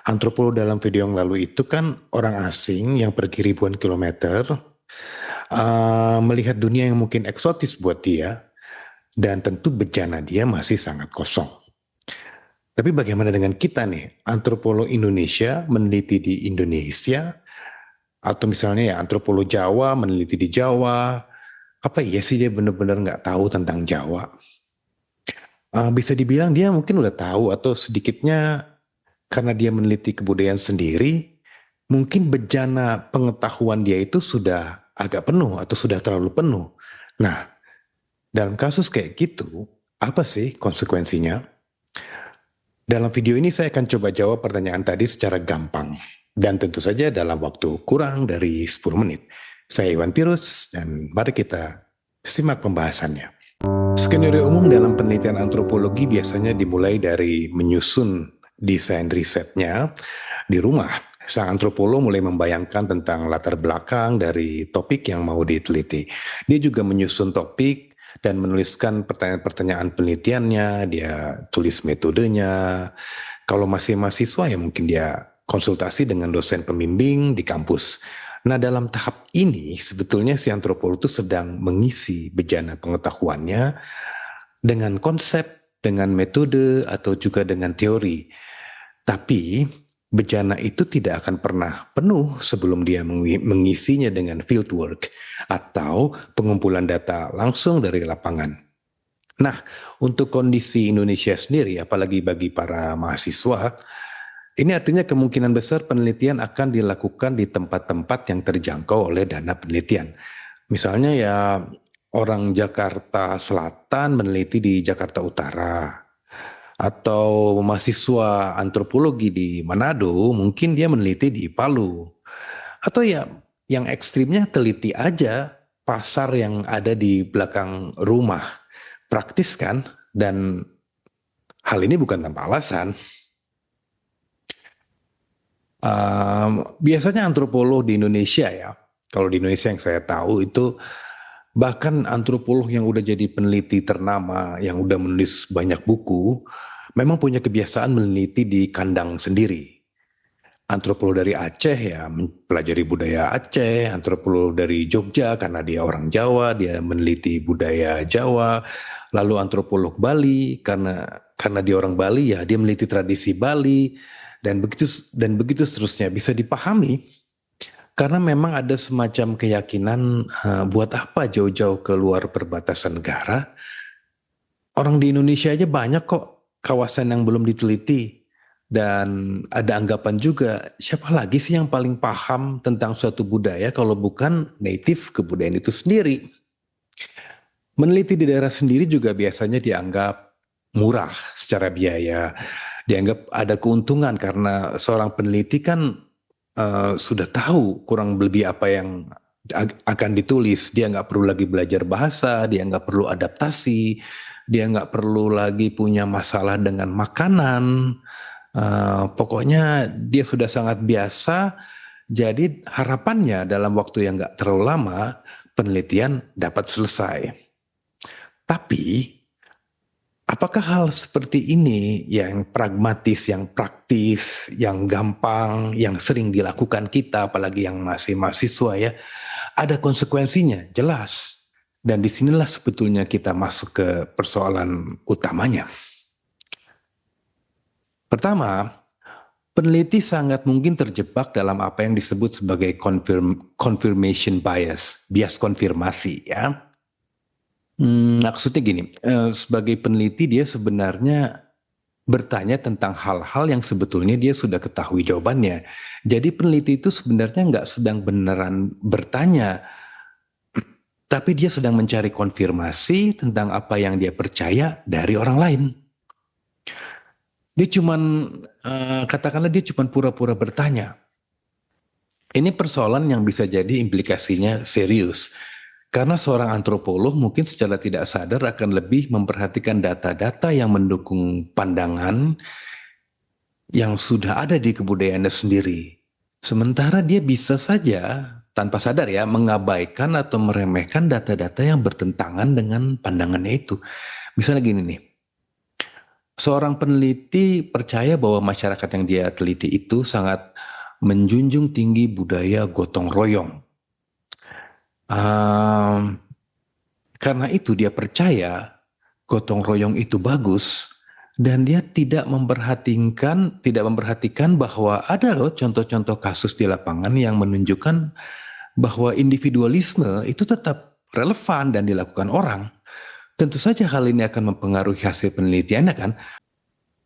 Antropolog dalam video yang lalu itu kan orang asing yang pergi ribuan kilometer, melihat dunia yang mungkin eksotis buat dia, dan tentu bejana dia masih sangat kosong. Tapi bagaimana dengan kita nih, antropolog Indonesia meneliti di Indonesia, atau misalnya ya antropolog Jawa meneliti di Jawa, apa iya sih dia benar-benar nggak tahu tentang Jawa? Bisa dibilang dia mungkin udah tahu atau sedikitnya karena dia meneliti kebudayaan sendiri, mungkin bejana pengetahuan dia itu sudah agak penuh atau sudah terlalu penuh. Nah, dalam kasus kayak gitu, apa sih konsekuensinya? Dalam video ini saya akan coba jawab pertanyaan tadi secara gampang. Dan tentu saja dalam waktu kurang dari 10 menit. Saya Iwan Pirus dan mari kita simak pembahasannya. Skenario umum dalam penelitian antropologi biasanya dimulai dari menyusun desain risetnya di rumah. Sang antropolog mulai membayangkan tentang latar belakang dari topik yang mau diteliti. Dia juga menyusun topik dan menuliskan pertanyaan-pertanyaan penelitiannya, dia tulis metodenya. Kalau masih mahasiswa ya mungkin dia konsultasi dengan dosen pembimbing di kampus. Nah, dalam tahap ini sebetulnya si antropolog itu sedang mengisi bejana pengetahuannya dengan konsep, dengan metode, atau juga dengan teori. Tapi bejana itu tidak akan pernah penuh sebelum dia mengisinya dengan fieldwork atau pengumpulan data langsung dari lapangan. Nah, untuk kondisi Indonesia sendiri, apalagi bagi para mahasiswa, ini artinya kemungkinan besar penelitian akan dilakukan di tempat-tempat yang terjangkau oleh dana penelitian. Misalnya ya orang Jakarta Selatan meneliti di Jakarta Utara, atau mahasiswa antropologi di Manado mungkin dia meneliti di Palu, atau ya yang ekstrimnya teliti aja pasar yang ada di belakang rumah. Praktis kan, dan hal ini bukan tanpa alasan. Biasanya antropolog di Indonesia ya, kalau di Indonesia yang saya tahu itu bahkan antropolog yang udah jadi peneliti ternama, yang udah menulis banyak buku, memang punya kebiasaan meneliti di kandang sendiri. Antropolog dari Aceh ya mempelajari budaya Aceh, antropolog dari Jogja karena dia orang Jawa, dia meneliti budaya Jawa, lalu antropolog Bali karena dia orang Bali ya dia meneliti tradisi Bali, dan begitu seterusnya. Bisa dipahami karena memang ada semacam keyakinan buat apa jauh-jauh ke luar perbatasan negara. Orang di Indonesia aja banyak kok kawasan yang belum diteliti. Dan ada anggapan juga, siapa lagi sih yang paling paham tentang suatu budaya kalau bukan native kebudayaan itu sendiri. Meneliti di daerah sendiri juga biasanya dianggap murah secara biaya. Dianggap ada keuntungan karena seorang peneliti kan sudah tahu kurang lebih apa yang akan ditulis. Dia nggak perlu lagi belajar bahasa, dia nggak perlu adaptasi, dia nggak perlu lagi punya masalah dengan makanan. Pokoknya dia sudah sangat biasa. Jadi harapannya dalam waktu yang nggak terlalu lama penelitian dapat selesai. Tapi apakah hal seperti ini yang pragmatis, yang praktis, yang gampang, yang sering dilakukan kita, apalagi yang masih mahasiswa ya, ada konsekuensinya, jelas. Dan disinilah sebetulnya kita masuk ke persoalan utamanya. Pertama, peneliti sangat mungkin terjebak dalam apa yang disebut sebagai confirmation bias, bias konfirmasi ya. Maksudnya gini, sebagai peneliti dia sebenarnya bertanya tentang hal-hal yang sebetulnya dia sudah ketahui jawabannya. Jadi peneliti itu sebenarnya nggak sedang beneran bertanya, tapi dia sedang mencari konfirmasi tentang apa yang dia percaya dari orang lain. Dia cuman, katakanlah dia cuman pura-pura bertanya. Ini persoalan yang bisa jadi implikasinya serius. Karena seorang antropolog mungkin secara tidak sadar akan lebih memperhatikan data-data yang mendukung pandangan yang sudah ada di kebudayaannya sendiri. Sementara dia bisa saja tanpa sadar ya mengabaikan atau meremehkan data-data yang bertentangan dengan pandangannya itu. Misalnya gini nih, Seorang peneliti percaya bahwa masyarakat yang dia teliti itu sangat menjunjung tinggi budaya gotong royong. Karena itu dia percaya gotong royong itu bagus, dan dia tidak memperhatikan bahwa ada loh contoh-contoh kasus di lapangan yang menunjukkan bahwa individualisme itu tetap relevan dan dilakukan orang. Tentu saja hal ini akan mempengaruhi hasil penelitiannya kan.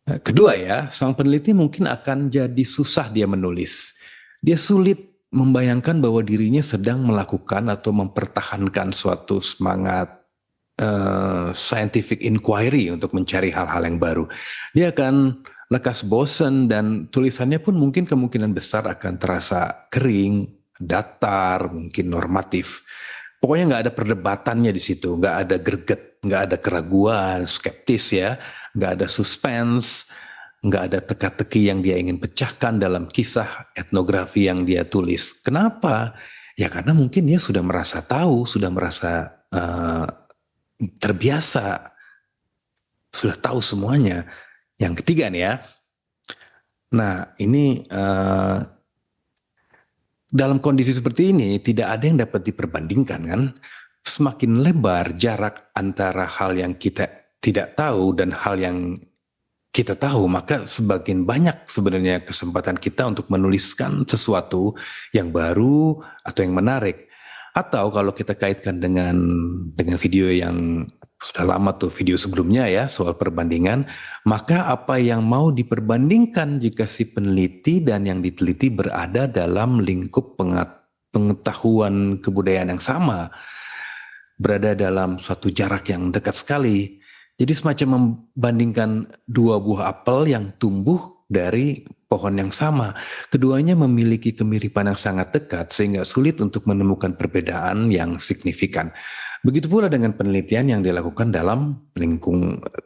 Kedua ya, sang peneliti mungkin akan jadi susah dia menulis. Dia sulit membayangkan bahwa dirinya sedang melakukan atau mempertahankan suatu semangat scientific inquiry untuk mencari hal-hal yang baru. Dia akan lekas bosan dan tulisannya pun mungkin kemungkinan besar akan terasa kering, datar, mungkin normatif. Pokoknya nggak ada perdebatannya di situ, nggak ada greget, nggak ada keraguan, skeptis ya, nggak ada suspense, nggak ada teka-teki yang dia ingin pecahkan dalam kisah etnografi yang dia tulis. Kenapa? Ya karena mungkin dia sudah merasa tahu, sudah merasa terbiasa, sudah tahu semuanya. Yang ketiga nih ya, nah ini dalam kondisi seperti ini tidak ada yang dapat diperbandingkan kan. Semakin lebar jarak antara hal yang kita tidak tahu dan hal yang kita tahu, maka semakin banyak sebenarnya kesempatan kita untuk menuliskan sesuatu yang baru atau yang menarik. Atau kalau kita kaitkan dengan video yang sudah lama tuh, video sebelumnya ya, soal perbandingan, maka apa yang mau diperbandingkan jika si peneliti dan yang diteliti berada dalam lingkup pengetahuan kebudayaan yang sama, berada dalam suatu jarak yang dekat sekali. Jadi semacam membandingkan dua buah apel yang tumbuh dari pohon yang sama. Keduanya memiliki kemiripan yang sangat dekat sehingga sulit untuk menemukan perbedaan yang signifikan. Begitu pula dengan penelitian yang dilakukan dalam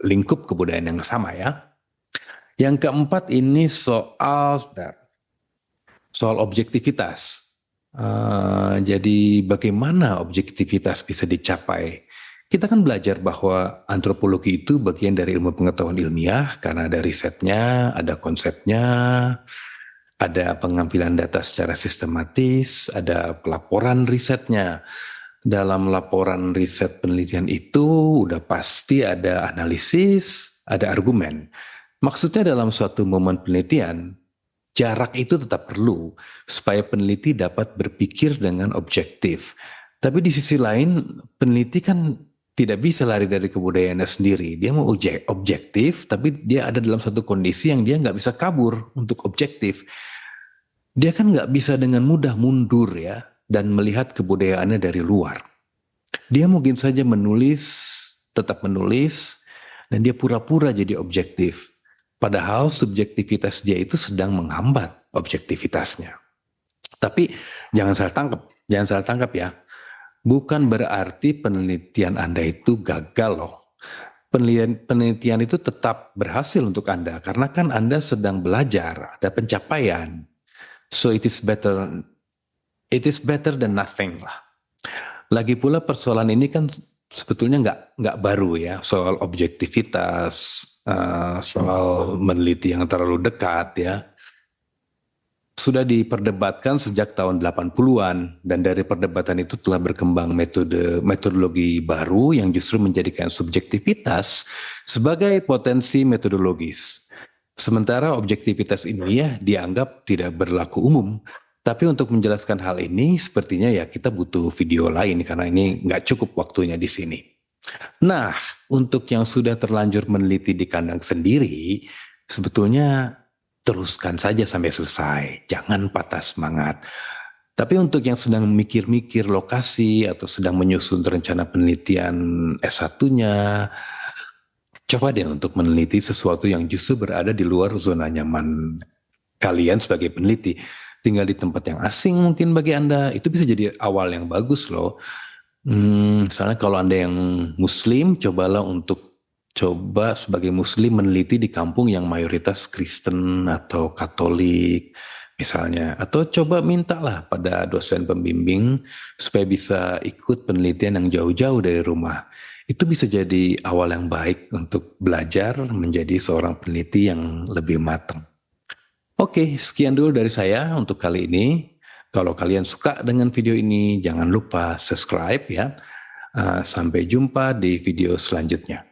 lingkup kebudayaan yang sama ya. Yang keempat ini soal objektivitas. Jadi bagaimana objektivitas bisa dicapai? Kita kan belajar bahwa antropologi itu bagian dari ilmu pengetahuan ilmiah karena ada risetnya, ada konsepnya, ada pengambilan data secara sistematis, ada pelaporan risetnya. Dalam laporan riset penelitian itu udah pasti ada analisis, ada argumen. Maksudnya dalam suatu momen penelitian, jarak itu tetap perlu supaya peneliti dapat berpikir dengan objektif. Tapi di sisi lain, peneliti kan tidak bisa lari dari kebudayaannya sendiri. Dia mau objektif, tapi dia ada dalam satu kondisi yang dia nggak bisa kabur untuk objektif. Dia kan nggak bisa dengan mudah mundur ya, dan melihat kebudayaannya dari luar. Dia mungkin saja tetap menulis, dan dia pura-pura jadi objektif. Padahal subjektivitas dia itu sedang menghambat objektivitasnya. Tapi jangan salah tangkap ya. Bukan berarti penelitian Anda itu gagal loh. Penelitian itu tetap berhasil untuk Anda karena kan Anda sedang belajar, ada pencapaian. So it is better than nothing lah. Lagi pula persoalan ini kan sebetulnya nggak baru ya, soal objektivitas, soal meneliti yang terlalu dekat ya. Sudah diperdebatkan sejak tahun 80-an dan dari perdebatan itu telah berkembang metodologi baru yang justru menjadikan subjektivitas sebagai potensi metodologis. Sementara objektivitas ilmiah dianggap tidak berlaku umum. Tapi untuk menjelaskan hal ini sepertinya ya kita butuh video lain karena ini nggak cukup waktunya di sini. Nah, untuk yang sudah terlanjur meneliti di kandang sendiri, sebetulnya teruskan saja sampai selesai, jangan patah semangat. Tapi untuk yang sedang mikir-mikir lokasi atau sedang menyusun rencana penelitian S1-nya, coba deh untuk meneliti sesuatu yang justru berada di luar zona nyaman kalian sebagai peneliti. Tinggal di tempat yang asing mungkin bagi Anda, itu bisa jadi awal yang bagus loh. Misalnya kalau Anda yang Muslim, coba sebagai Muslim meneliti di kampung yang mayoritas Kristen atau Katolik misalnya. Atau coba mintalah pada dosen pembimbing supaya bisa ikut penelitian yang jauh-jauh dari rumah. Itu bisa jadi awal yang baik untuk belajar menjadi seorang peneliti yang lebih matang. Oke, sekian dulu dari saya untuk kali ini. Kalau kalian suka dengan video ini, jangan lupa subscribe ya. Sampai jumpa di video selanjutnya.